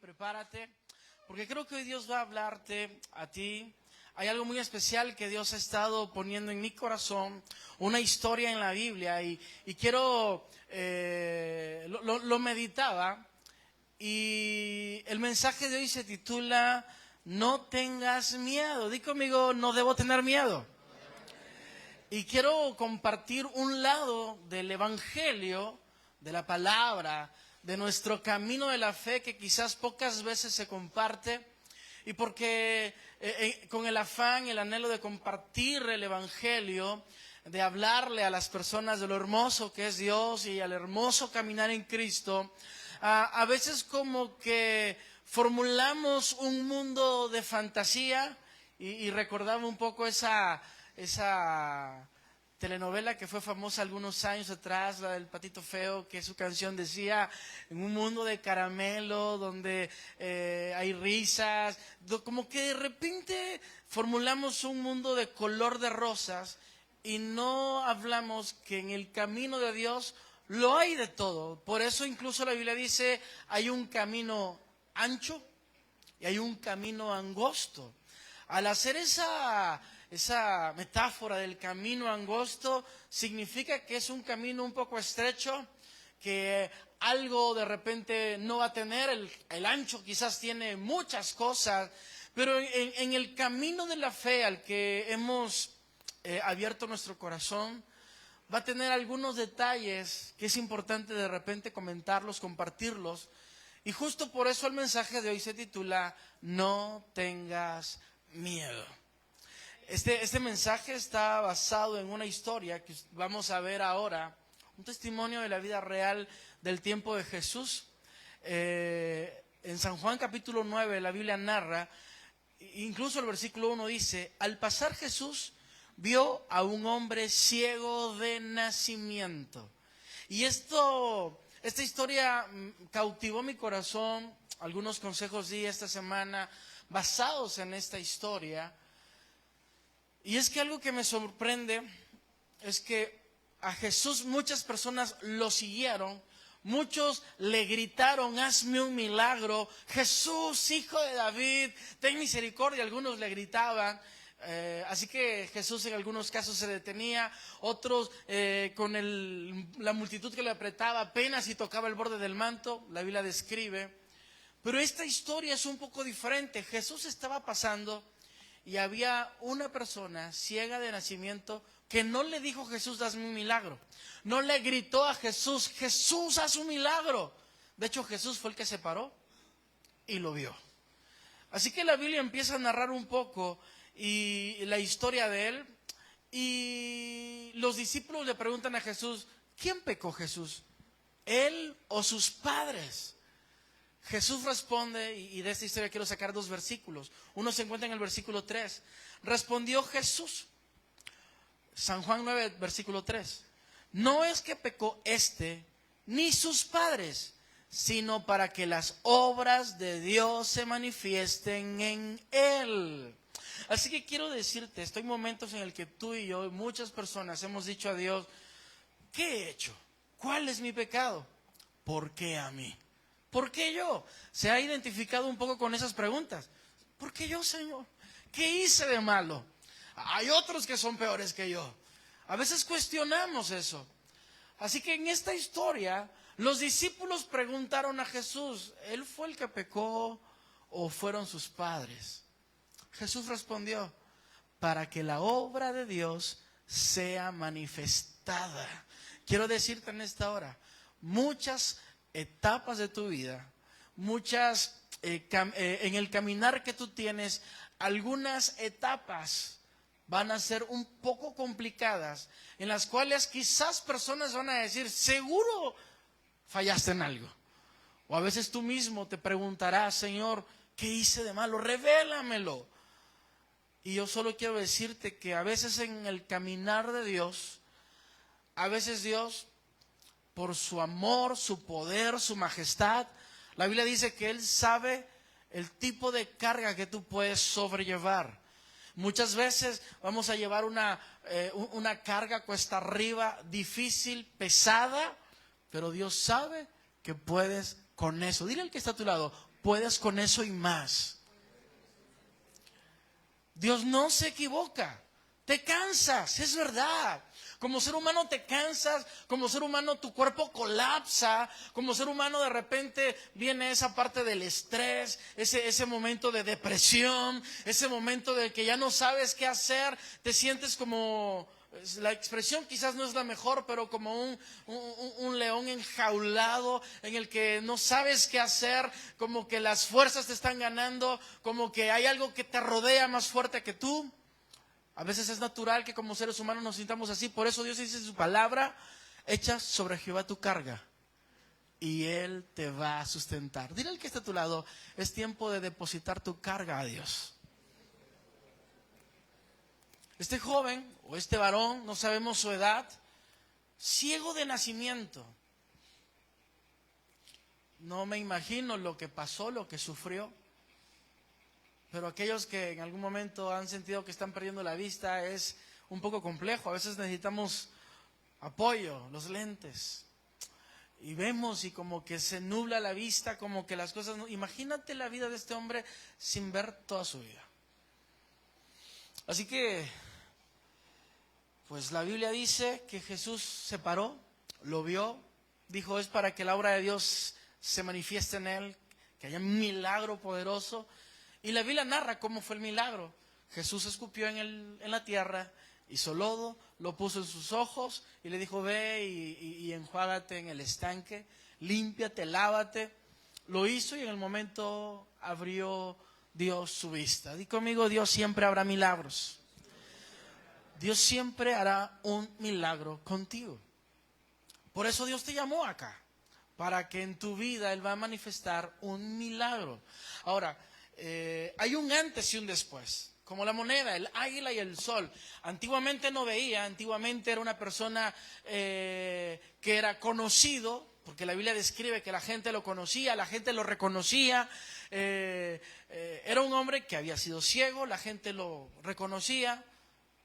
prepárate, porque creo que hoy Dios va a hablarte a ti. Hay algo muy especial que Dios ha estado poniendo en mi corazón, una historia en la Biblia, y quiero, lo meditaba, y el mensaje de hoy se titula No tengas miedo. Di conmigo, no debo tener miedo. Y quiero compartir un lado del Evangelio, de la palabra, de nuestro camino de la fe que quizás pocas veces se comparte. Y porque con el afán, el anhelo de compartir el Evangelio, de hablarle a las personas de lo hermoso que es Dios y al hermoso caminar en Cristo, a veces como que formulamos un mundo de fantasía y recordaba un poco esa telenovela que fue famosa algunos años atrás, la del Patito Feo, que su canción decía, en un mundo de caramelo, donde hay risas, como que de repente formulamos un mundo de color de rosas y no hablamos que en el camino de Dios lo hay de todo. Por eso incluso la Biblia dice, hay un camino ancho y hay un camino angosto. Al hacer esa metáfora del camino angosto, significa que es un camino un poco estrecho, que algo de repente no va a tener, el ancho quizás tiene muchas cosas, pero en el camino de la fe al que hemos abierto nuestro corazón, va a tener algunos detalles que es importante de repente comentarlos, compartirlos, y justo por eso el mensaje de hoy se titula No tengas miedo. Este mensaje está basado en una historia que vamos a ver ahora, un testimonio de la vida real del tiempo de Jesús. En San Juan capítulo 9 la Biblia narra, incluso el versículo 1 dice, al pasar Jesús vio a un hombre ciego de nacimiento. Y esta historia cautivó mi corazón. Algunos consejos di esta semana basados en esta historia. Y es que algo que me sorprende es que a Jesús muchas personas lo siguieron, muchos le gritaron, hazme un milagro, Jesús, hijo de David, ten misericordia, algunos le gritaban. Así que Jesús en algunos casos se detenía, otros con la multitud que le apretaba apenas y tocaba el borde del manto, la Biblia describe. Pero esta historia es un poco diferente. Jesús estaba pasando y había una persona ciega de nacimiento que no le dijo Jesús, hazme un milagro. No le gritó a Jesús, Jesús, haz un milagro. De hecho, Jesús fue el que se paró y lo vio. Así que la Biblia empieza a narrar un poco y la historia de él. Y los discípulos le preguntan a Jesús, ¿quién pecó, Jesús? ¿Él o sus padres? Jesús responde, y de esta historia quiero sacar dos versículos. Uno se encuentra en el versículo 3. Respondió Jesús, San Juan 9, versículo 3. No es que pecó ni sus padres, sino para que las obras de Dios se manifiesten en él. Así que quiero decirte, estoy en momentos en el que tú y yo, muchas personas hemos dicho a Dios, ¿qué he hecho? ¿Cuál es mi pecado? ¿Por qué a mí? ¿Por qué yo? Se ha identificado un poco con esas preguntas. ¿Por qué yo, Señor? ¿Qué hice de malo? Hay otros que son peores que yo. A veces cuestionamos eso. Así que en esta historia, los discípulos preguntaron a Jesús, ¿él fue el que pecó o fueron sus padres? Jesús respondió, para que la obra de Dios sea manifestada. Quiero decirte en esta hora, muchas etapas de tu vida, en el caminar que tú tienes, algunas etapas van a ser un poco complicadas, en las cuales quizás personas van a decir, seguro fallaste en algo. O a veces tú mismo te preguntarás, Señor, ¿qué hice de malo? Revélamelo. Y yo solo quiero decirte que a veces en el caminar de Dios, a veces Dios, por su amor, su poder, su majestad, la Biblia dice que Él sabe el tipo de carga que tú puedes sobrellevar. Muchas veces vamos a llevar una carga cuesta arriba, difícil, pesada, pero Dios sabe que puedes con eso. Dile al que está a tu lado, puedes con eso y más. Dios no se equivoca. Te cansas, es verdad. Como ser humano te cansas, como ser humano tu cuerpo colapsa, como ser humano de repente viene esa parte del estrés, ese momento de depresión, ese momento de que ya no sabes qué hacer, te sientes como, la expresión quizás no es la mejor, pero como un león enjaulado en el que no sabes qué hacer, como que las fuerzas te están ganando, como que hay algo que te rodea más fuerte que tú. A veces es natural que como seres humanos nos sintamos así. Por eso Dios dice en su palabra: echa sobre Jehová tu carga y Él te va a sustentar. Dile al que está a tu lado: es tiempo de depositar tu carga a Dios. Este joven o este varón, no sabemos su edad, ciego de nacimiento. No me imagino lo que pasó, lo que sufrió. Pero aquellos que en algún momento han sentido que están perdiendo la vista, es un poco complejo. A veces necesitamos apoyo, los lentes. Y vemos y como que se nubla la vista, como que las cosas... Imagínate la vida de este hombre sin ver toda su vida. Así que, pues la Biblia dice que Jesús se paró, lo vio, dijo: es para que la obra de Dios se manifieste en él, que haya un milagro poderoso. Y la Biblia narra cómo fue el milagro. Jesús escupió en la tierra, hizo lodo, lo puso en sus ojos y le dijo: ve y enjuágate en el estanque, límpiate, lávate. Lo hizo y en el momento abrió Dios su vista. Di conmigo: Dios siempre hará milagros. Dios siempre hará un milagro contigo. Por eso Dios te llamó acá, para que en tu vida Él va a manifestar un milagro. Ahora, hay un antes y un después, como la moneda, el águila y el sol. Antiguamente no veía, antiguamente era una persona que era conocido, porque la Biblia describe que la gente lo conocía, la gente lo reconocía. Era un hombre que había sido ciego, la gente lo reconocía,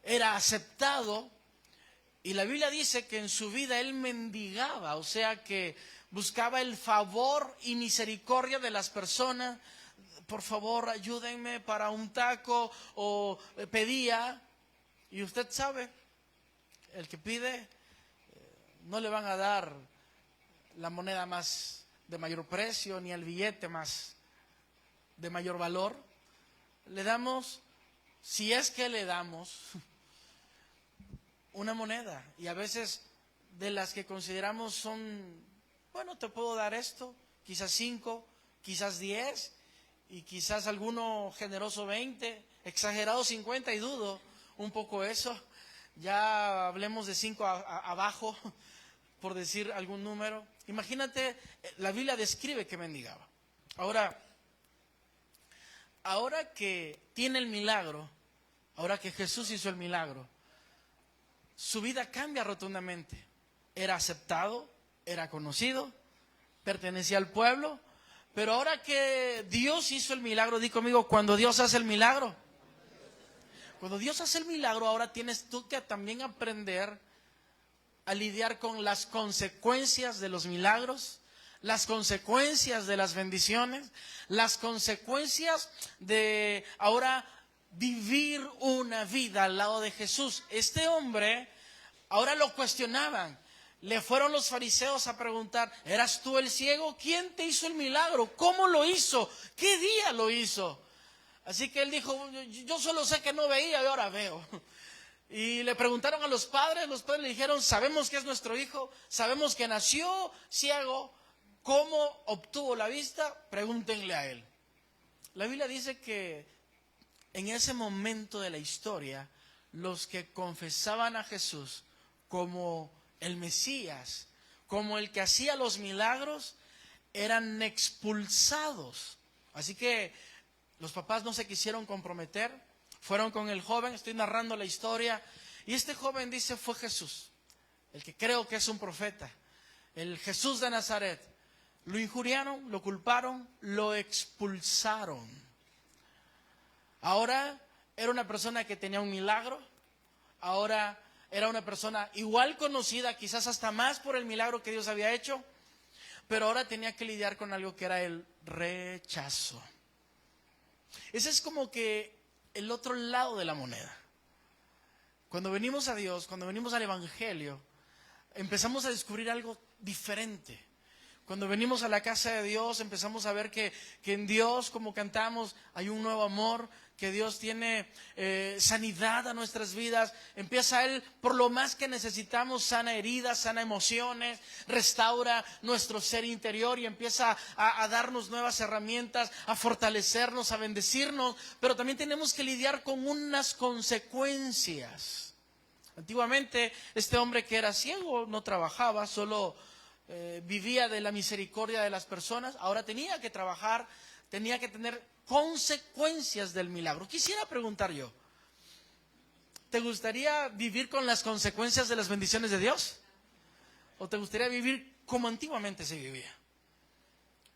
era aceptado. Y la Biblia dice que en su vida él mendigaba, o sea que buscaba el favor y misericordia de las personas. Por favor, ayúdenme para un taco, o pedía. Y usted sabe, el que pide, no le van a dar la moneda más de mayor precio, ni el billete más de mayor valor. Le damos, si es que le damos, una moneda. Y a veces de las que consideramos son, bueno, te puedo dar esto, quizás 5, quizás 10, y quizás alguno generoso 20, exagerado 50, y dudo un poco eso. Ya hablemos de 5 abajo, por decir algún número. Imagínate, la Biblia describe que mendigaba. Ahora que tiene el milagro, ahora que Jesús hizo el milagro, su vida cambia rotundamente. Era aceptado, era conocido, pertenecía al pueblo. Pero ahora que Dios hizo el milagro, di conmigo: cuando Dios hace el milagro. Cuando Dios hace el milagro, ahora tienes tú que también aprender a lidiar con las consecuencias de los milagros, las consecuencias de las bendiciones, las consecuencias de ahora vivir una vida al lado de Jesús. Este hombre, ahora lo cuestionaban. Le fueron los fariseos a preguntar: ¿eras tú el ciego? ¿Quién te hizo el milagro? ¿Cómo lo hizo? ¿Qué día lo hizo? Así que él dijo: yo solo sé que no veía y ahora veo. Y le preguntaron a los padres le dijeron: sabemos que es nuestro hijo, sabemos que nació ciego, ¿cómo obtuvo la vista? Pregúntenle a él. La Biblia dice que en ese momento de la historia, los que confesaban a Jesús como el Mesías, como el que hacía los milagros, eran expulsados. Así que los papás no se quisieron comprometer, fueron con el joven. Estoy narrando la historia, y este joven dice: fue Jesús, el que creo que es un profeta, el Jesús de Nazaret. Lo injuriaron, lo culparon, lo expulsaron. Ahora era una persona que tenía un milagro, ahora era una persona igual conocida, quizás hasta más por el milagro que Dios había hecho. pero ahora tenía que lidiar con algo que era el rechazo. Ese es como que el otro lado de la moneda. Cuando venimos a Dios, cuando venimos al Evangelio, empezamos a descubrir algo diferente. Cuando venimos a la casa de Dios, empezamos a ver que en Dios, como cantamos, hay un nuevo amor, que Dios tiene sanidad a nuestras vidas. Empieza Él, por lo más que necesitamos, sana heridas, sana emociones, restaura nuestro ser interior y empieza a darnos nuevas herramientas, a fortalecernos, a bendecirnos. Pero también tenemos que lidiar con unas consecuencias. Antiguamente, este hombre que era ciego no trabajaba, solo vivía de la misericordia de las personas. Ahora tenía que trabajar, tenía que tener consecuencias del milagro. Quisiera preguntar yo, ¿te gustaría vivir con las consecuencias de las bendiciones de Dios? ¿O te gustaría vivir como antiguamente se vivía?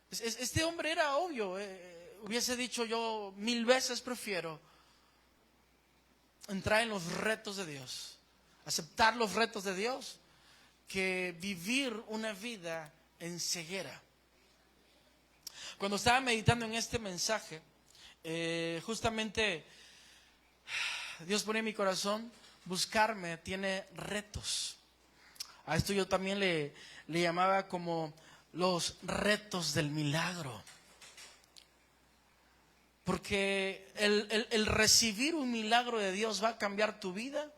Este hombre era obvio, hubiese dicho yo 1000 veces prefiero entrar en los retos de Dios, aceptar los retos de Dios, que vivir una vida en ceguera. Cuando estaba meditando en este mensaje, justamente Dios pone en mi corazón, buscarme tiene retos. A esto yo también le llamaba como los retos del milagro. Porque el recibir un milagro de Dios va a cambiar tu vida,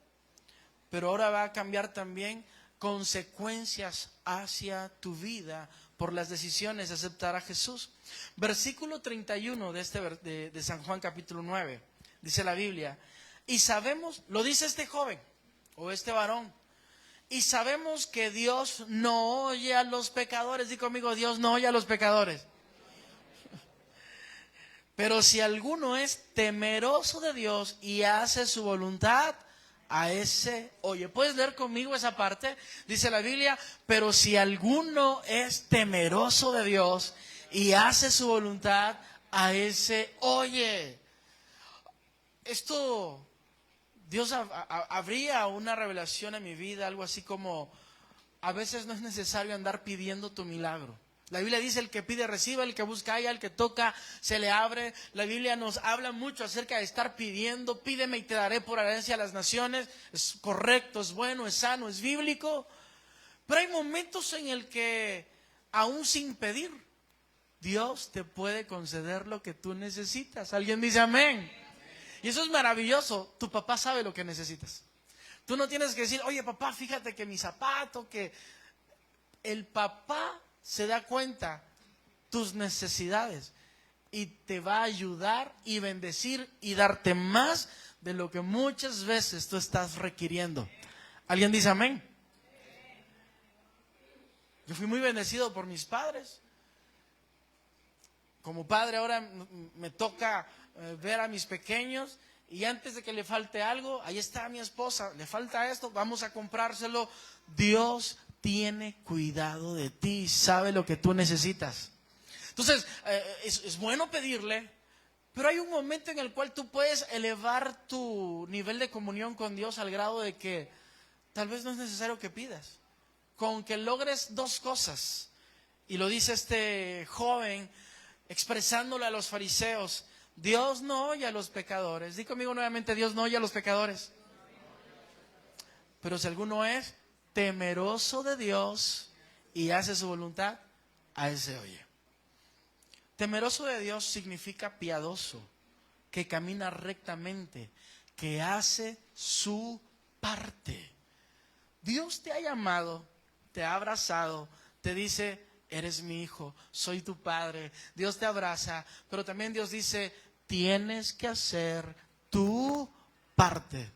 pero ahora va a cambiar también consecuencias hacia tu vida por las decisiones de aceptar a Jesús. Versículo 31 de San Juan capítulo 9, dice la Biblia, y sabemos, lo dice este joven o este varón, y sabemos que Dios no oye a los pecadores. Di conmigo, Dios no oye a los pecadores. Pero si alguno es temeroso de Dios y hace su voluntad, a ese oye. ¿Puedes leer conmigo esa parte? Dice la Biblia, pero si alguno es temeroso de Dios y hace su voluntad, a ese oye. Esto, Dios habría una revelación en mi vida, algo así como, a veces no es necesario andar pidiendo tu milagro. La Biblia dice, el que pide recibe, el que busca halla, el que toca se le abre. La Biblia nos habla mucho acerca de estar pidiendo. Pídeme y te daré por herencia a las naciones. Es correcto, es bueno, es sano, es bíblico. Pero hay momentos en el que, aún sin pedir, Dios te puede conceder lo que tú necesitas. ¿Alguien dice amén? Y eso es maravilloso. Tu papá sabe lo que necesitas. Tú no tienes que decir, oye papá, fíjate que mi zapato, que el papá se da cuenta tus necesidades y te va a ayudar y bendecir y darte más de lo que muchas veces tú estás requiriendo. ¿Alguien dice amén? Yo fui muy bendecido por mis padres. Como padre ahora me toca ver a mis pequeños y antes de que le falte algo, ahí está mi esposa, le falta esto, vamos a comprárselo. Dios tiene cuidado de ti, sabe lo que tú necesitas. Entonces, es bueno pedirle, pero hay un momento en el cual tú puedes elevar tu nivel de comunión con Dios al grado de que tal vez no es necesario que pidas. Con que logres dos cosas, y lo dice este joven expresándole a los fariseos, Dios no oye a los pecadores. Di conmigo nuevamente, Dios no oye a los pecadores. Pero si alguno es temeroso de Dios y hace su voluntad, a ese oye. Temeroso de Dios significa piadoso, que camina rectamente, que hace su parte. Dios te ha llamado, te ha abrazado, te dice, eres mi hijo, soy tu padre. Dios te abraza, pero también Dios dice, tienes que hacer tu parte.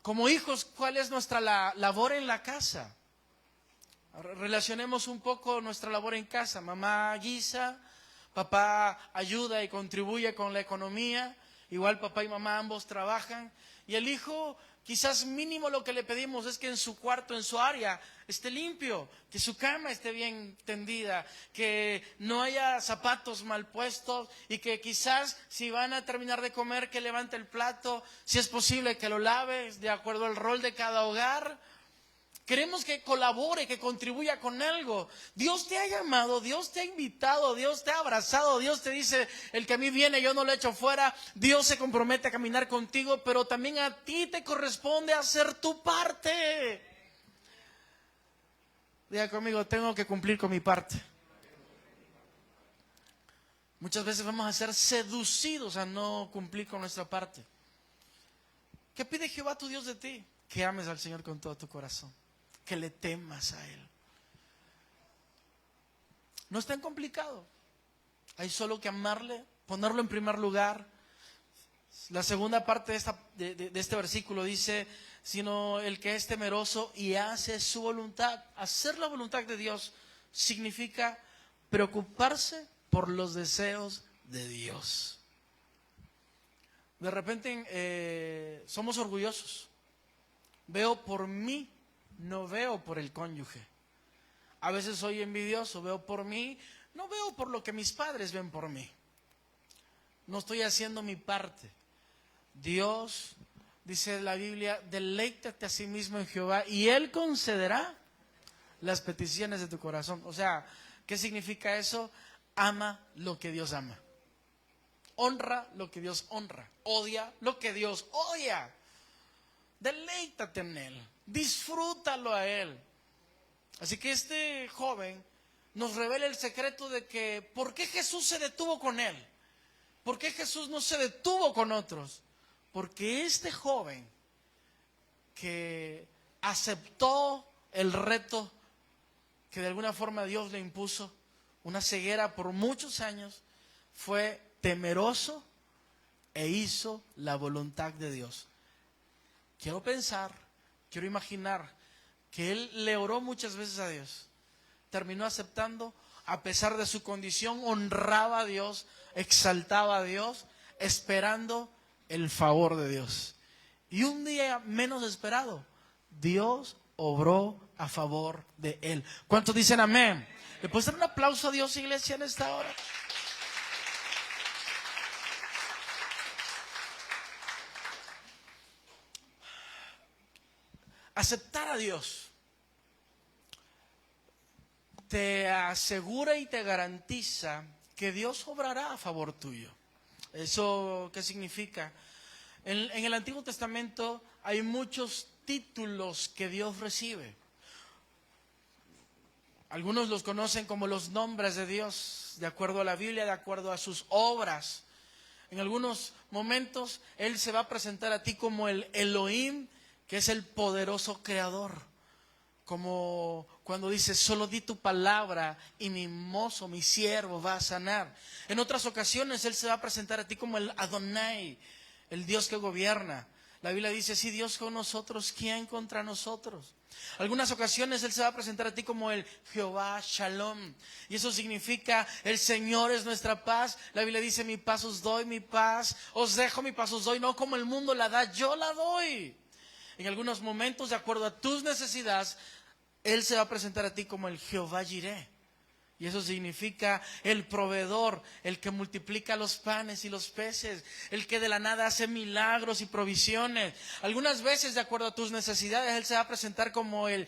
Como hijos, ¿cuál es nuestra labor en la casa? Relacionemos un poco nuestra labor en casa. Mamá guisa, papá ayuda y contribuye con la economía. Igual papá y mamá ambos trabajan. Y el hijo, quizás mínimo lo que le pedimos es que en su cuarto, en su área, esté limpio, que su cama esté bien tendida, que no haya zapatos mal puestos y que quizás si van a terminar de comer, que levante el plato, si es posible que lo lave de acuerdo al rol de cada hogar. Queremos que colabore, que contribuya con algo. Dios te ha llamado, Dios te ha invitado, Dios te ha abrazado, Dios te dice, el que a mí viene yo no lo echo fuera. Dios se compromete a caminar contigo, pero también a ti te corresponde hacer tu parte. Diga conmigo, tengo que cumplir con mi parte. Muchas veces vamos a ser seducidos a no cumplir con nuestra parte. ¿Qué pide Jehová tu Dios de ti? Que ames al Señor con todo tu corazón, que le temas a Él. No es tan complicado. Hay solo que amarle, ponerlo en primer lugar. La segunda parte de este versículo dice, sino el que es temeroso y hace su voluntad. Hacer la voluntad de Dios significa preocuparse por los deseos de Dios. De repente somos orgullosos. Veo por mí, no veo por el cónyuge. A veces soy envidioso, veo por mí, no veo por lo que mis padres ven por mí. No estoy haciendo mi parte. Dios, dice la Biblia, deleítate a sí mismo en Jehová y Él concederá las peticiones de tu corazón. O sea, ¿qué significa eso? Ama lo que Dios ama. Honra lo que Dios honra. Odia lo que Dios odia. Deleítate en Él. Disfrútalo a Él. Así que este joven nos revela el secreto de que ¿por qué Jesús se detuvo con él? ¿Por qué Jesús no se detuvo con otros? Porque este joven que aceptó el reto que de alguna forma Dios le impuso, una ceguera por muchos años, fue temeroso e hizo la voluntad de Dios. Quiero pensar, quiero imaginar que él le oró muchas veces a Dios. Terminó aceptando, a pesar de su condición, honraba a Dios, exaltaba a Dios, esperando el favor de Dios. Y un día menos esperado, Dios obró a favor de él. ¿Cuántos dicen amén? ¿Le puedes dar un aplauso a Dios, iglesia, en esta hora? Aceptar a Dios te asegura y te garantiza que Dios obrará a favor tuyo. ¿Eso qué significa? En el Antiguo Testamento hay muchos títulos que Dios recibe. Algunos los conocen como los nombres de Dios, de acuerdo a la Biblia, de acuerdo a sus obras. En algunos momentos Él se va a presentar a ti como el Elohim, que es el poderoso creador. Como cuando dice, solo di tu palabra y mi mozo, mi siervo va a sanar. En otras ocasiones Él se va a presentar a ti como el Adonai, el Dios que gobierna. La Biblia dice, si Dios con nosotros, ¿quién contra nosotros? Algunas ocasiones Él se va a presentar a ti como el Jehová Shalom. Y eso significa, el Señor es nuestra paz. La Biblia dice, mi paz os doy, mi paz os dejo, mi paz os doy. No como el mundo la da, yo la doy. En algunos momentos, de acuerdo a tus necesidades, Él se va a presentar a ti como el Jehová Jireh. Y eso significa el proveedor, el que multiplica los panes y los peces, el que de la nada hace milagros y provisiones. Algunas veces, de acuerdo a tus necesidades, Él se va a presentar como el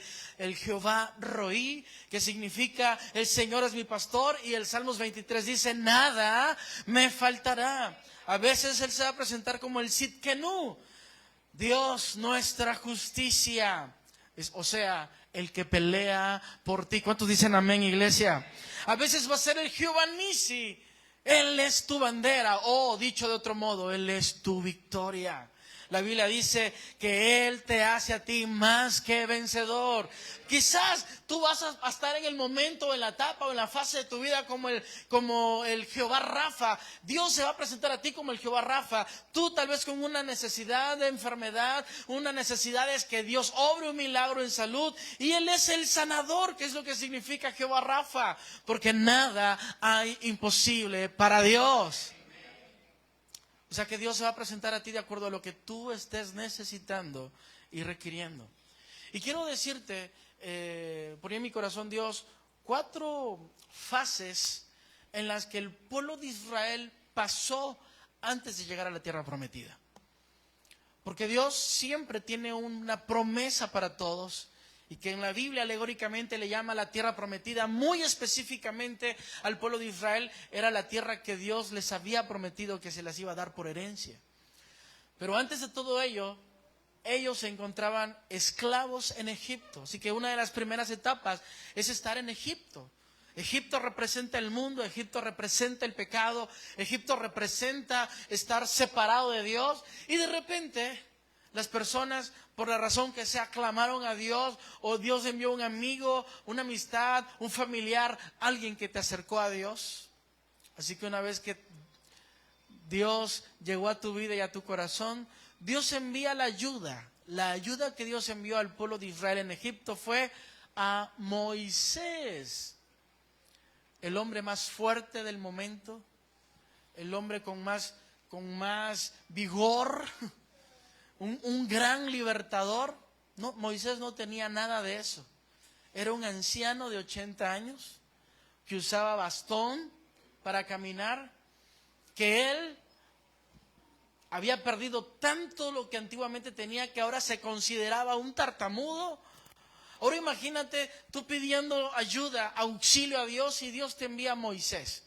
Jehová Roí, que significa el Señor es mi pastor. Y el Salmos 23 dice, nada me faltará. A veces Él se va a presentar como el Sidkenu, Dios nuestra justicia. O sea, el que pelea por ti. ¿Cuántos dicen amén, iglesia? A veces va a ser el Jehová Nisi. Él es tu bandera. O dicho de otro modo, Él es tu victoria. La Biblia dice que Él te hace a ti más que vencedor. Quizás tú vas a estar en el momento, en la etapa o en la fase de tu vida como el Jehová Rafa. Dios se va a presentar a ti como el Jehová Rafa. Tú tal vez con una necesidad de enfermedad, una necesidad es que Dios obre un milagro en salud. Y Él es el sanador, que es lo que significa Jehová Rafa. Porque nada hay imposible para Dios. O sea que Dios se va a presentar a ti de acuerdo a lo que tú estés necesitando y requiriendo. Y quiero decirte, ponía en mi corazón Dios, 4 fases en las que el pueblo de Israel pasó antes de llegar a la tierra prometida. Porque Dios siempre tiene una promesa para todos y que en la Biblia alegóricamente le llama la tierra prometida, muy específicamente al pueblo de Israel, era la tierra que Dios les había prometido que se las iba a dar por herencia. Pero antes de todo ello, ellos se encontraban esclavos en Egipto. Así que una de las primeras etapas es estar en Egipto. Egipto representa el mundo, Egipto representa el pecado, Egipto representa estar separado de Dios. Y de repente las personas, por la razón que sea, clamaron a Dios, o Dios envió un amigo, una amistad, un familiar, alguien que te acercó a Dios. Así que una vez que Dios llegó a tu vida y a tu corazón, Dios envía la ayuda. La ayuda que Dios envió al pueblo de Israel en Egipto fue a Moisés, el hombre más fuerte del momento, el hombre con más vigor, un gran libertador. No, Moisés no tenía nada de eso. Era un anciano de 80 años que usaba bastón para caminar, que él había perdido tanto lo que antiguamente tenía que ahora se consideraba un tartamudo. Ahora imagínate tú pidiendo ayuda, auxilio a Dios, y Dios te envía a Moisés,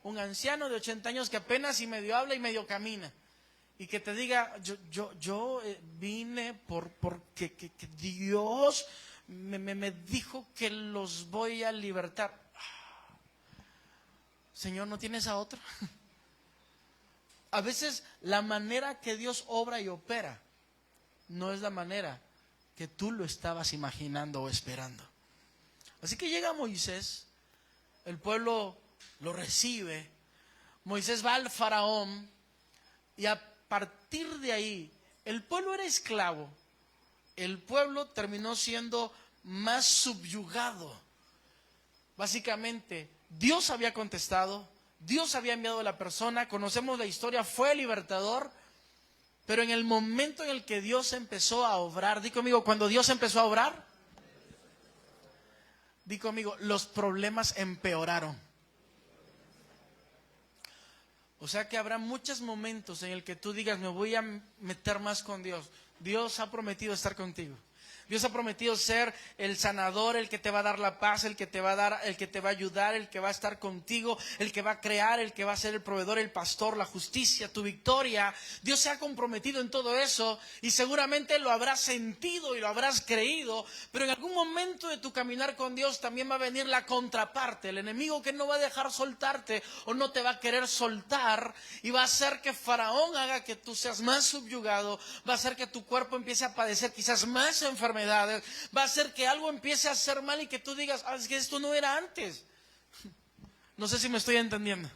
un anciano de 80 años que apenas y medio habla y medio camina, y que te diga, yo vine porque que Dios me dijo que los voy a libertar. Señor, ¿no tienes a otro? A veces la manera que Dios obra y opera no es la manera que tú lo estabas imaginando o esperando. Así que llega Moisés, el pueblo lo recibe, Moisés va al faraón, y a partir de ahí, el pueblo era esclavo, el pueblo terminó siendo más subyugado. Básicamente, Dios había contestado, Dios había enviado a la persona, conocemos la historia, fue el libertador, pero en el momento en el que Dios empezó a obrar, di conmigo, cuando Dios empezó a obrar, di conmigo, los problemas empeoraron. O sea que habrá muchos momentos en el que tú digas, me voy a meter más con Dios. Dios ha prometido estar contigo. Dios ha prometido ser el sanador, el que te va a dar la paz, el que te va a dar, el que te va a ayudar, el que va a estar contigo, el que va a crear, el que va a ser el proveedor, el pastor, la justicia, tu victoria. Dios se ha comprometido en todo eso y seguramente lo habrás sentido y lo habrás creído, pero en algún momento de tu caminar con Dios también va a venir la contraparte, el enemigo que no va a dejar soltarte o no te va a querer soltar, y va a hacer que Faraón haga que tú seas más subyugado, va a hacer que tu cuerpo empiece a padecer quizás más enfermedades, va a hacer que algo empiece a hacer mal y que tú digas, es que esto no era antes. No sé si me estoy entendiendo.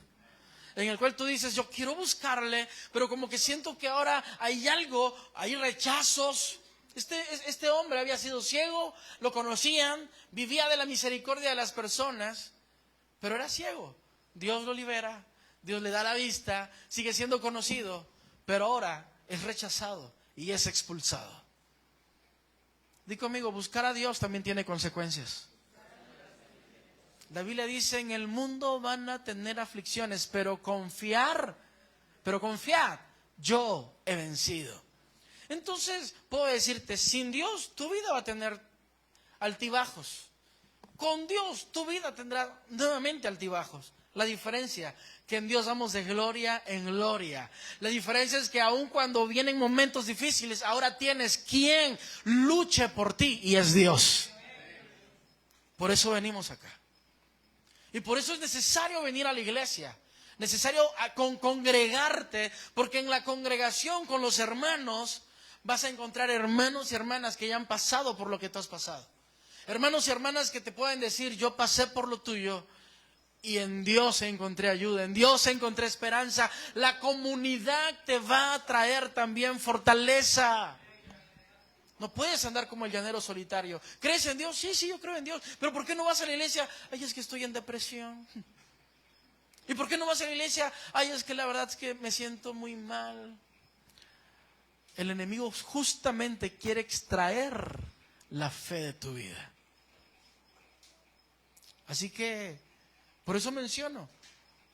En el cual tú dices, yo quiero buscarle, pero como que siento que ahora hay algo, hay rechazos. Este hombre había sido ciego, lo conocían, vivía de la misericordia de las personas, pero era ciego. Dios lo libera, Dios le da la vista, sigue siendo conocido, pero ahora es rechazado y es expulsado. Di conmigo, buscar a Dios también tiene consecuencias. La Biblia dice, en el mundo van a tener aflicciones, pero confiad, yo he vencido. Entonces, puedo decirte, sin Dios tu vida va a tener altibajos. Con Dios tu vida tendrá nuevamente altibajos. La diferencia, que en Dios vamos de gloria en gloria. La diferencia es que aun cuando vienen momentos difíciles, ahora tienes quien luche por ti, y es Dios. Por eso venimos acá. Y por eso es necesario venir a la iglesia. Necesario congregarte, porque en la congregación con los hermanos vas a encontrar hermanos y hermanas que ya han pasado por lo que tú has pasado. Hermanos y hermanas que te pueden decir, yo pasé por lo tuyo y en Dios encontré ayuda, en Dios encontré esperanza. La comunidad te va a traer también fortaleza. No puedes andar como el llanero solitario. ¿Crees en Dios? Sí, yo creo en Dios. ¿Pero por qué no vas a la iglesia? Ay, es que estoy en depresión. ¿Y por qué no vas a la iglesia? Ay, es que la verdad es que me siento muy mal. El enemigo justamente quiere extraer la fe de tu vida. Así que, por eso menciono,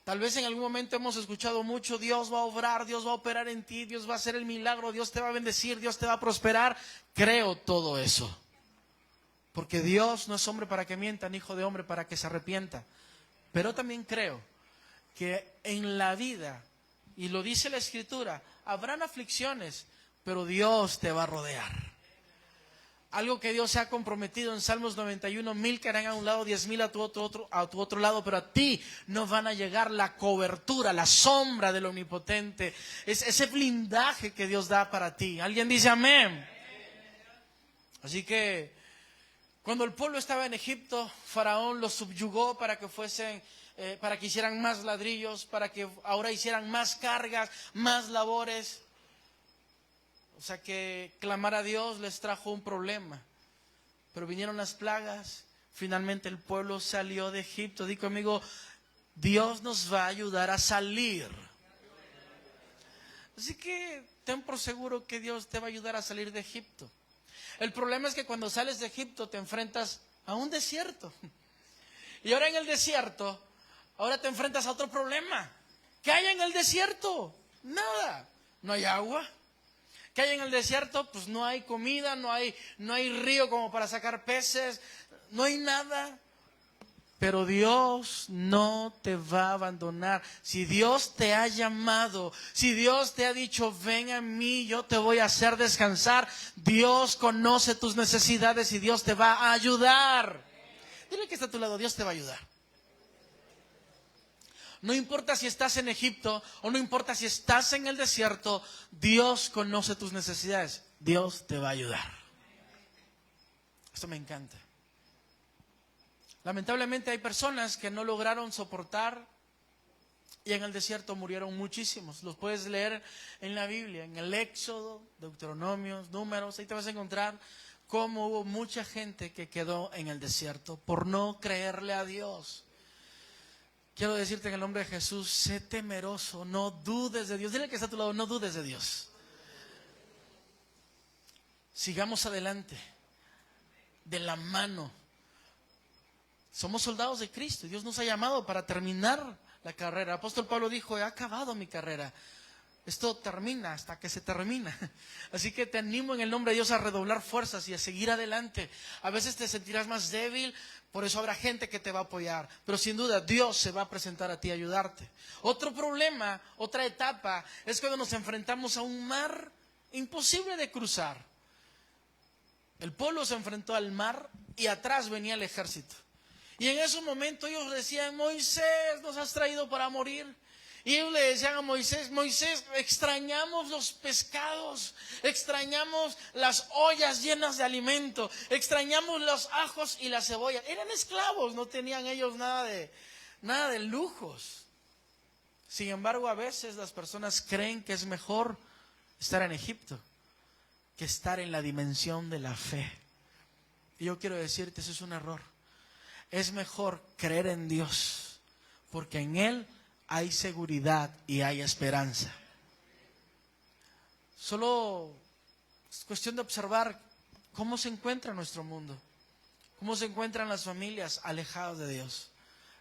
tal vez en algún momento hemos escuchado mucho, Dios va a obrar, Dios va a operar en ti, Dios va a hacer el milagro, Dios te va a bendecir, Dios te va a prosperar. Creo todo eso. Porque Dios no es hombre para que mienta, ni hijo de hombre para que se arrepienta. Pero también creo que en la vida, y lo dice la Escritura, habrán aflicciones, pero Dios te va a rodear. Algo que Dios se ha comprometido en Salmos 91, 1000 caerán a un lado, 10,000 a tu otro lado, pero a ti no van a llegar la cobertura, la sombra del Omnipotente. Es ese blindaje que Dios da para ti. ¿Alguien dice amén? Así que cuando el pueblo estaba en Egipto, Faraón los subyugó para que para que hicieran más ladrillos, para que ahora hicieran más cargas, más labores. O sea que clamar a Dios les trajo un problema. Pero vinieron las plagas. Finalmente el pueblo salió de Egipto. Di conmigo, Dios nos va a ayudar a salir. Así que ten por seguro que Dios te va a ayudar a salir de Egipto. El problema es que cuando sales de Egipto te enfrentas a un desierto. Y ahora en el desierto, ahora te enfrentas a otro problema. ¿Qué hay en el desierto? Nada. No hay agua. ¿Qué hay en el desierto? Pues no hay comida, no hay río como para sacar peces, no hay nada. Pero Dios no te va a abandonar. Si Dios te ha llamado, si Dios te ha dicho, ven a mí, yo te voy a hacer descansar, Dios conoce tus necesidades y Dios te va a ayudar. Dile que está a tu lado, Dios te va a ayudar. No importa si estás en Egipto o no importa si estás en el desierto, Dios conoce tus necesidades. Dios te va a ayudar. Esto me encanta. Lamentablemente hay personas que no lograron soportar y en el desierto murieron muchísimos. Los puedes leer en la Biblia, en el Éxodo, Deuteronomios, Números. Ahí te vas a encontrar cómo hubo mucha gente que quedó en el desierto por no creerle a Dios. Quiero decirte en el nombre de Jesús, sé temeroso, no dudes de Dios. Dile que está a tu lado, no dudes de Dios. Sigamos adelante, de la mano. Somos soldados de Cristo. Dios nos ha llamado para terminar la carrera. El apóstol Pablo dijo, he acabado mi carrera. Esto termina hasta que se termina. Así que te animo en el nombre de Dios a redoblar fuerzas y a seguir adelante. A veces te sentirás más débil, por eso habrá gente que te va a apoyar. Pero sin duda Dios se va a presentar a ti a ayudarte. Otro problema, otra etapa, es cuando nos enfrentamos a un mar imposible de cruzar. El pueblo se enfrentó al mar y atrás venía el ejército. Y en ese momento ellos decían, Moisés, nos has traído para morir. Y ellos le decían a Moisés, Moisés, extrañamos los pescados, extrañamos las ollas llenas de alimento, extrañamos los ajos y las cebollas. Eran esclavos, no tenían ellos nada de lujos. Sin embargo, a veces las personas creen que es mejor estar en Egipto que estar en la dimensión de la fe. Y yo quiero decirte, eso es un error. Es mejor creer en Dios, porque en Él hay seguridad y hay esperanza. Solo es cuestión de observar cómo se encuentra nuestro mundo, cómo se encuentran las familias alejadas de Dios.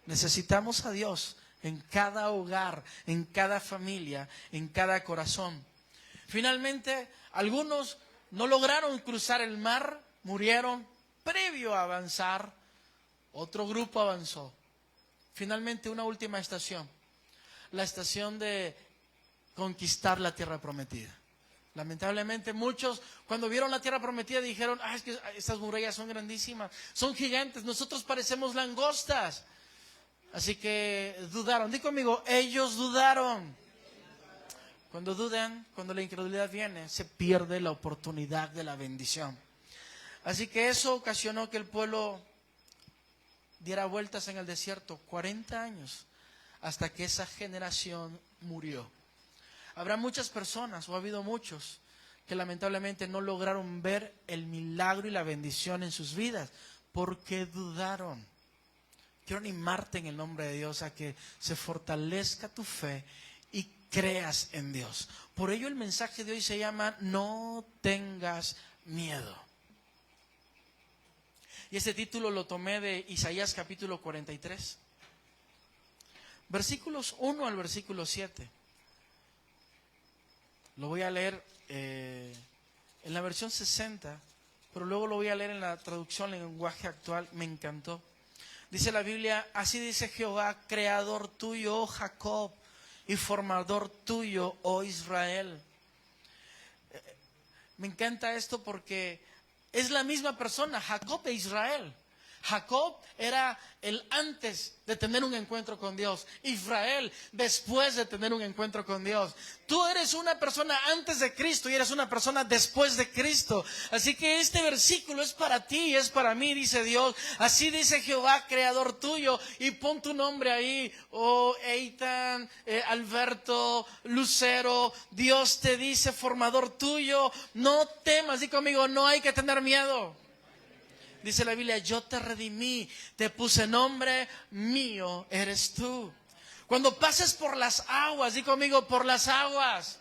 Necesitamos a Dios en cada hogar, en cada familia, en cada corazón. Finalmente, algunos no lograron cruzar el mar, murieron previo a avanzar. Otro grupo avanzó. Finalmente, una última estación. La estación de conquistar la tierra prometida. Lamentablemente muchos cuando vieron la tierra prometida dijeron, es que estas murallas son grandísimas, son gigantes, nosotros parecemos langostas. Así que dudaron. Di conmigo, ellos dudaron. Cuando dudan, cuando la incredulidad viene, se pierde la oportunidad de la bendición. Así que eso ocasionó que el pueblo diera vueltas en el desierto 40 años. Hasta que esa generación murió. Habrá muchas personas, o ha habido muchos, que lamentablemente no lograron ver el milagro y la bendición en sus vidas, porque dudaron. Quiero animarte en el nombre de Dios a que se fortalezca tu fe y creas en Dios. Por ello el mensaje de hoy se llama, no tengas miedo. Y este título lo tomé de Isaías capítulo 43. Versículos 1 al versículo 7. Lo voy a leer en la versión 60, pero luego lo voy a leer en la traducción en lenguaje actual, me encantó. Dice la Biblia, así dice Jehová, creador tuyo, oh Jacob, y formador tuyo, oh Israel. Me encanta esto porque es la misma persona, Jacob e Israel. Jacob era el antes de tener un encuentro con Dios. Israel después de tener un encuentro con Dios. Tú eres una persona antes de Cristo y eres una persona después de Cristo. Así que este versículo es para ti y es para mí, dice Dios. Así dice Jehová, creador tuyo. Y pon tu nombre ahí. Oh, Eitan, Alberto, Lucero. Dios te dice, formador tuyo. No temas, di conmigo, no hay que tener miedo. Dice la Biblia, yo te redimí, te puse nombre, mío eres tú. Cuando pases por las aguas, di conmigo, por las aguas.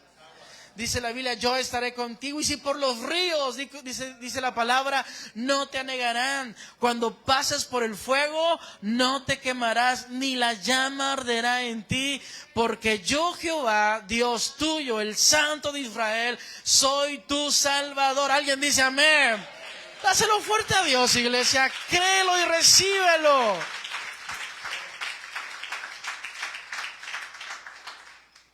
Dice la Biblia, yo estaré contigo. Y si por los ríos, dice la palabra, no te anegarán. Cuando pases por el fuego, no te quemarás, ni la llama arderá en ti. Porque yo, Jehová, Dios tuyo, el Santo de Israel, soy tu Salvador. ¿Alguien dice amén? Dáselo fuerte a Dios, iglesia. Créelo y recíbelo.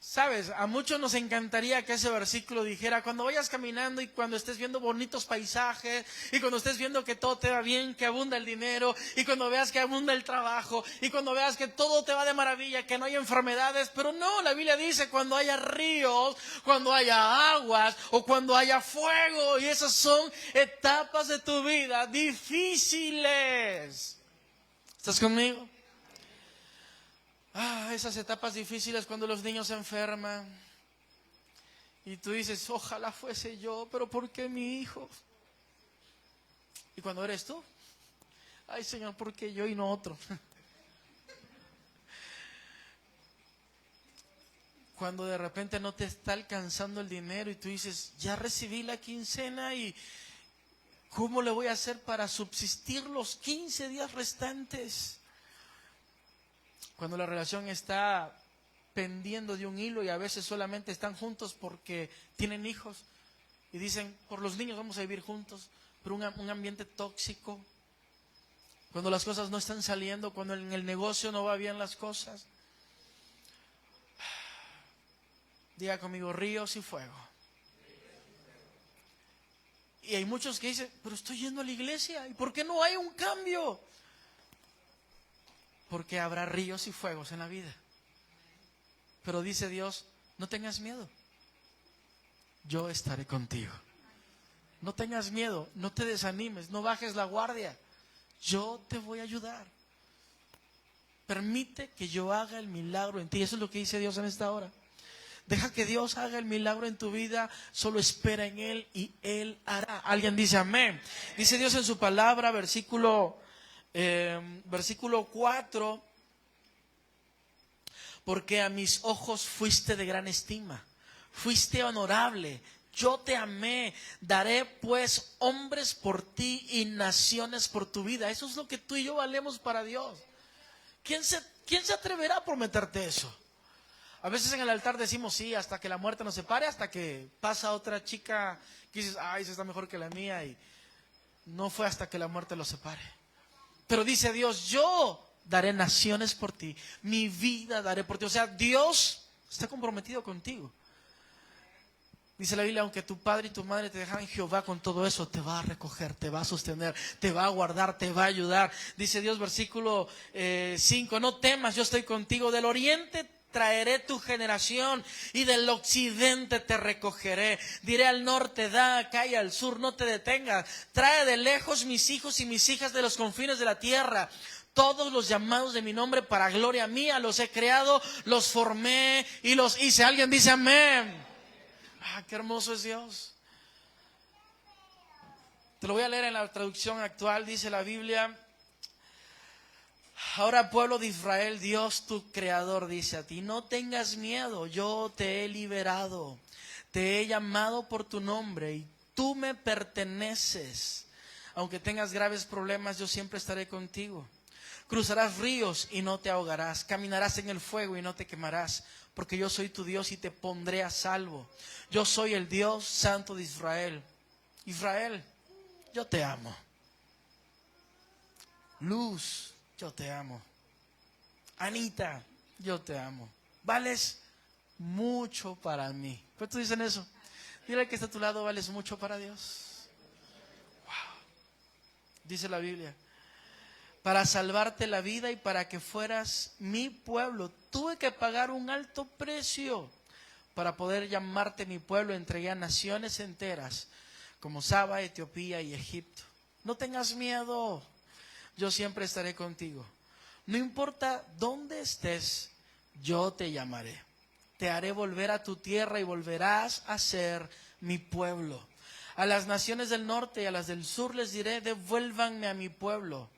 Sabes, a muchos nos encantaría que ese versículo dijera, cuando vayas caminando y cuando estés viendo bonitos paisajes, y cuando estés viendo que todo te va bien, que abunda el dinero, y cuando veas que abunda el trabajo, y cuando veas que todo te va de maravilla, que no hay enfermedades. Pero no, la Biblia dice cuando haya ríos, cuando haya aguas, o cuando haya fuego. Y esas son etapas de tu vida difíciles. ¿Estás conmigo? Esas etapas difíciles cuando los niños se enferman y tú dices, ojalá fuese yo, pero ¿por qué mi hijo? Y cuando eres tú, ay Señor, ¿por qué yo y no otro? Cuando de repente no te está alcanzando el dinero y tú dices, ya recibí la quincena y ¿cómo le voy a hacer para subsistir los 15 días restantes? Cuando la relación está pendiendo de un hilo y a veces solamente están juntos porque tienen hijos y dicen, por los niños vamos a vivir juntos, pero un ambiente tóxico. Cuando las cosas no están saliendo, cuando en el negocio no va bien las cosas. Diga conmigo, ríos y fuego. Y hay muchos que dicen, pero estoy yendo a la iglesia, ¿y por qué no hay un cambio? Porque habrá ríos y fuegos en la vida. Pero dice Dios, no tengas miedo. Yo estaré contigo. No tengas miedo, no te desanimes, no bajes la guardia. Yo te voy a ayudar. Permite que yo haga el milagro en ti. Eso es lo que dice Dios en esta hora. Deja que Dios haga el milagro en tu vida, solo espera en Él y Él hará. Alguien dice amén. Dice Dios en su palabra, versículo 4, porque a mis ojos fuiste de gran estima, fuiste honorable, yo te amé, daré pues hombres por ti y naciones por tu vida. Eso es lo que tú y yo valemos para Dios. ¿Quién se atreverá a prometerte eso? A veces en el altar decimos sí, hasta que la muerte nos separe, hasta que pasa otra chica que dices, ay, esa está mejor que la mía, y no fue hasta que la muerte los separe. Pero dice Dios, yo daré naciones por ti, mi vida daré por ti. O sea, Dios está comprometido contigo. Dice la Biblia, aunque tu padre y tu madre te dejaran, Jehová con todo eso te va a recoger, te va a sostener, te va a guardar, te va a ayudar. Dice Dios, versículo 5, no temas, yo estoy contigo. Del oriente traeré tu generación y del occidente te recogeré. Diré al norte, da acá, y al sur, no te detengas. Trae de lejos mis hijos y mis hijas de los confines de la tierra. Todos los llamados de mi nombre para gloria mía los he creado, los formé y los hice. Alguien dice amén. Qué hermoso es Dios. Te lo voy a leer en la traducción actual. Dice la Biblia: ahora, pueblo de Israel, Dios tu creador dice a ti, no tengas miedo, yo te he liberado, te he llamado por tu nombre y tú me perteneces. Aunque tengas graves problemas, yo siempre estaré contigo. Cruzarás ríos y no te ahogarás, caminarás en el fuego y no te quemarás, porque yo soy tu Dios y te pondré a salvo. Yo soy el Dios santo de Israel. Israel, yo te amo. Luz, yo te amo. Anita, yo te amo. Vales mucho para mí. ¿Cuántos dicen eso? Dile al que está a tu lado, vales mucho para Dios. Wow. Dice la Biblia, para salvarte la vida y para que fueras mi pueblo, tuve que pagar un alto precio para poder llamarte mi pueblo. Entregué a naciones enteras como Saba, Etiopía y Egipto. No tengas miedo, yo siempre estaré contigo. No importa dónde estés, yo te llamaré. Te haré volver a tu tierra y volverás a ser mi pueblo. A las naciones del norte y a las del sur les diré, devuélvanme a mi pueblo.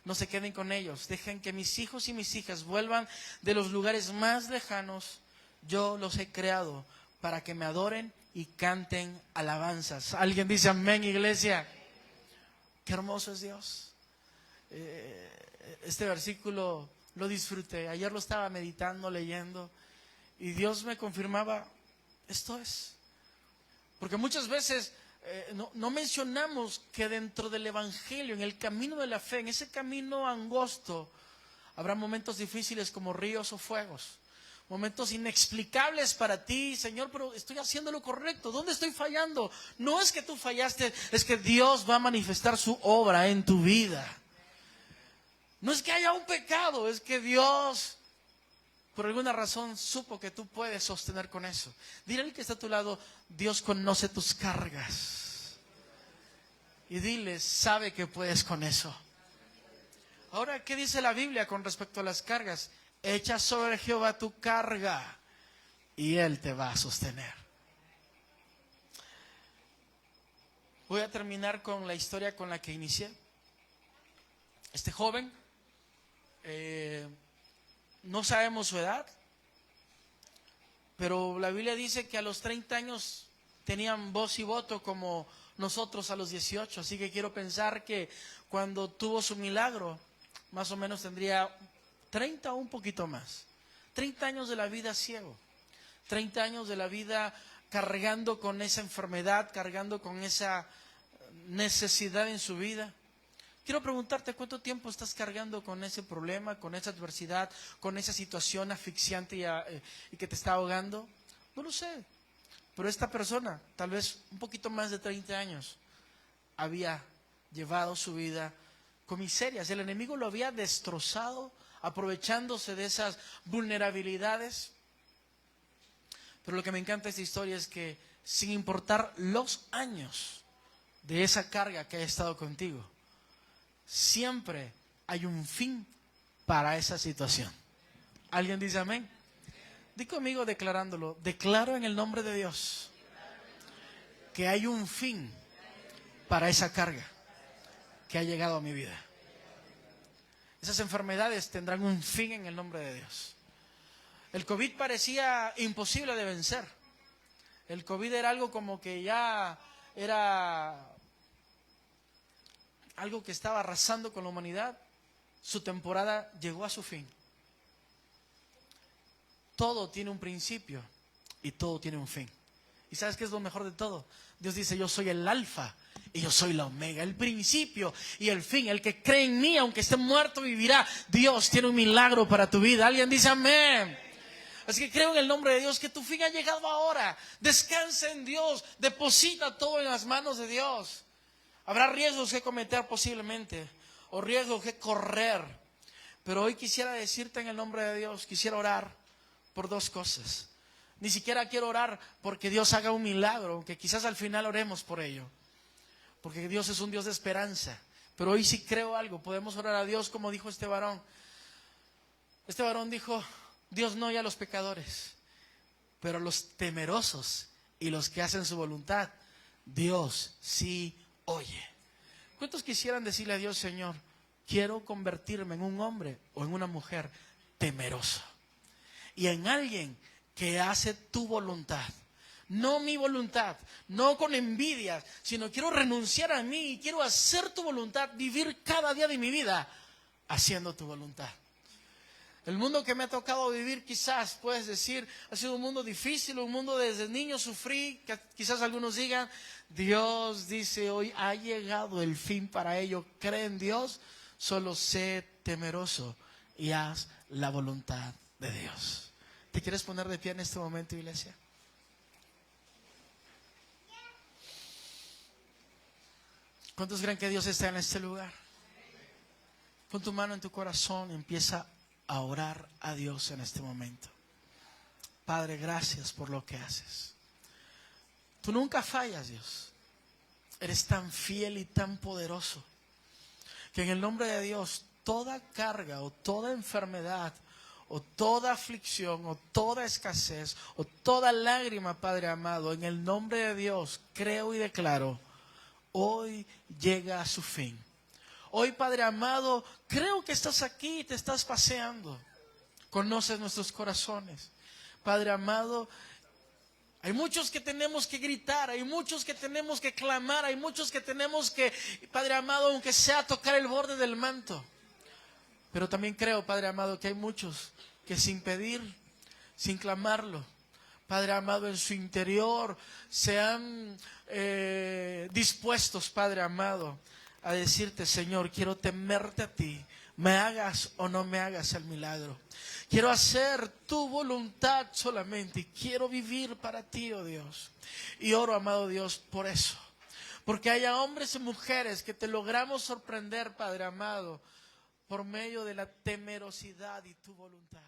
No se queden con ellos, dejen que mis hijos y mis hijas vuelvan de los lugares más lejanos. Yo los he creado para que me adoren y canten alabanzas. ¿Alguien dice amén, iglesia? Qué hermoso es Dios. Este versículo lo disfruté. Ayer lo estaba meditando, leyendo, y Dios me confirmaba, esto es. Porque muchas veces no mencionamos que dentro del evangelio, en el camino de la fe, en ese camino angosto, habrá momentos difíciles como ríos o fuegos. Momentos inexplicables para ti, Señor, pero estoy haciendo lo correcto. ¿Dónde estoy fallando? No es que tú fallaste, es que Dios va a manifestar su obra en tu vida. No es que haya un pecado, es que Dios, por alguna razón, supo que tú puedes sostener con eso. Dile al que está a tu lado, Dios conoce tus cargas. Y dile, sabe que puedes con eso. Ahora, ¿qué dice la Biblia con respecto a las cargas? Echa sobre Jehová tu carga y Él te va a sostener. Voy a terminar con la historia con la que inicié. Este joven, no sabemos su edad, pero la Biblia dice que a los 30 años tenían voz y voto como nosotros a los 18. Así que quiero pensar que cuando tuvo su milagro, más o menos tendría 30 o un poquito más. 30 años de la vida ciego. 30 años de la vida cargando con esa enfermedad, cargando con esa necesidad en su vida. Quiero preguntarte, ¿cuánto tiempo estás cargando con ese problema, con esa adversidad, con esa situación asfixiante y que te está ahogando? No lo sé. Pero esta persona, tal vez un poquito más de 30 años, había llevado su vida con miserias. El enemigo lo había destrozado, aprovechándose de esas vulnerabilidades. Pero lo que me encanta de esta historia es que, sin importar los años de esa carga que haya estado contigo, siempre hay un fin para esa situación. ¿Alguien dice amén? Di conmigo declarándolo. Declaro en el nombre de Dios que hay un fin para esa carga que ha llegado a mi vida. Esas enfermedades tendrán un fin en el nombre de Dios. El COVID parecía imposible de vencer. El COVID era algo como que ya era algo que estaba arrasando con la humanidad. Su temporada llegó a su fin. Todo tiene un principio y todo tiene un fin. ¿Y sabes qué es lo mejor de todo? Dios dice, yo soy el alfa y yo soy la omega, el principio y el fin. El que cree en mí, aunque esté muerto, vivirá. Dios tiene un milagro para tu vida. Alguien dice amén. Así que creo en el nombre de Dios que tu fin ha llegado ahora. Descansa en Dios, deposita todo en las manos de Dios. Habrá riesgos que cometer posiblemente, o riesgos que correr. Pero hoy quisiera decirte en el nombre de Dios, quisiera orar por dos cosas. Ni siquiera quiero orar porque Dios haga un milagro, aunque quizás al final oremos por ello. Porque Dios es un Dios de esperanza. Pero hoy sí creo algo, podemos orar a Dios como dijo este varón. Este varón dijo, Dios no oye a los pecadores, pero a los temerosos y los que hacen su voluntad, Dios sí oye. ¿Cuántos quisieran decirle a Dios, Señor, quiero convertirme en un hombre o en una mujer temeroso? Y en alguien que hace tu voluntad, no mi voluntad, no con envidia, sino quiero renunciar a mí y quiero hacer tu voluntad, vivir cada día de mi vida haciendo tu voluntad. El mundo que me ha tocado vivir, quizás puedes decir, ha sido un mundo difícil, un mundo desde niño sufrí, que quizás algunos digan, Dios dice hoy, ha llegado el fin para ello. Cree en Dios, solo sé temeroso y haz la voluntad de Dios. ¿Te quieres poner de pie en este momento, iglesia? ¿Cuántos creen que Dios está en este lugar? Pon tu mano en tu corazón y empieza a orar a Dios en este momento. Padre, gracias por lo que haces. Tú nunca fallas, Dios. Eres tan fiel y tan poderoso que en el nombre de Dios toda carga o toda enfermedad o toda aflicción o toda escasez o toda lágrima, Padre amado, en el nombre de Dios creo y declaro, hoy llega a su fin. Hoy, Padre amado, creo que estás aquí y te estás paseando. Conoces nuestros corazones. Padre amado, hay muchos que tenemos que gritar, hay muchos que tenemos que clamar, hay muchos que tenemos que, Padre amado, aunque sea tocar el borde del manto. Pero también creo, Padre amado, que hay muchos que sin pedir, sin clamarlo, Padre amado, en su interior se han dispuestos, Padre amado, a decirte, Señor, quiero temerte a ti, me hagas o no me hagas el milagro. Quiero hacer tu voluntad solamente y quiero vivir para ti, oh Dios. Y oro, amado Dios, por eso. Porque haya hombres y mujeres que te logramos sorprender, Padre amado, por medio de la temerosidad y tu voluntad.